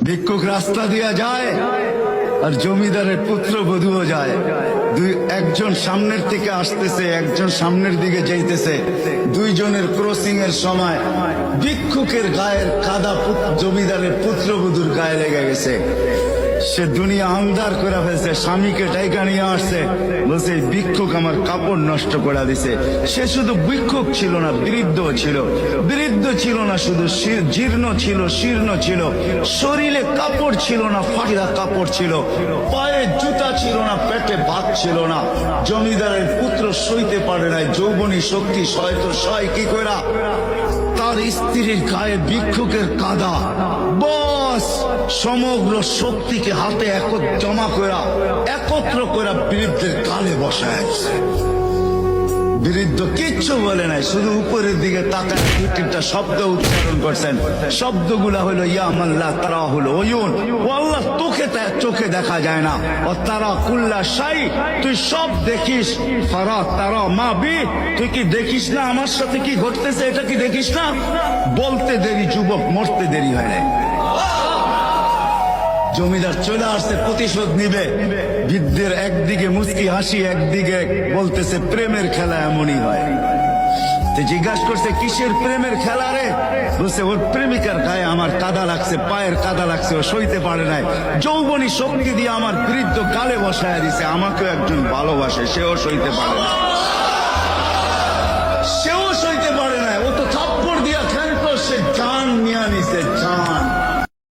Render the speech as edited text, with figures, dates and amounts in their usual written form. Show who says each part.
Speaker 1: ভিক্ষুক রাস্তা দিয়া যায় আর জমিদারের পুত্রবধূও যায়। একজন সামনের থেকে আসতেছে, একজন সামনের দিকে যাইতেছে। দুইজনের ক্রসিং এর সময় ভিক্ষুকের গায়ের কাদা জমিদারের পুত্রবধূর গায়ে লেগে গেছে। সে দুনিয়া আন্ধার করে ফেলছে, স্বামীকে ডাইকা নিয়ে আসছে, বলছে ভিক্ষুক আমার কাপড় নষ্ট করে দিছে। সে শুধু ভিক্ষুক ছিল না, বৃদ্ধ ছিল। বৃদ্ধ ছিল না শুধু, জীর্ণ ছিল, শীর্ণ ছিল, শরীরে কাপড় ছিল না, ফাটা কাপড় ছিল, পায়ে জুতা ছিল না, পেটে ভাত ছিল না। জমিদারের পুত্র সইতে পারে নাই, যৌবনী শক্তি সয়তো সয় কি কইরা তার স্ত্রীর গায়ে ভিক্ষুকের কাদা, বস সমগ্র শক্তিকে হাতে জমা করা একত্র করা বৃদ্ধের কালে বসায়। বৃদ্ধ কিচ্ছু বলে নাই, শুধু উপরের দিকে তাকায় দুইটা শব্দ উচ্চারণ করছেন। শব্দগুলা হলো ইয়া মাল্লা তারা হলো ওয়ুন, ও আল্লাহ তোকে চোখে দেখা যায় না, ও তারা কুল্লা শাই তুই সব দেখিস, ফারা তারা মা বি তুই কি দেখিস না আমার সাথে কি ঘটতেছে, এটা কি দেখিস না? বলতে দেরি যুবক, মরতে দেরি হয় নাই। জমিদার চলে আসছে, প্রতিশোধ নিবে। বৃদ্ধের একদিকে মুচকি হাসি, একদিকে বলতেছে প্রেমের খেলা এমনই হয়। জিজ্ঞাসা করছে কিসের প্রেমের খেলা রে? বলছে ওর প্রেমিকার গায়ে আমার কাদা লাগছে, পায়ের কাদা লাগছে, ও সইতে পারে নাই। যৌবনী শক্তি দিয়ে আমার বৃদ্ধ কালে বসায় দিছে, আমাকেও একজন ভালোবাসে, সেও সইতে পারে না।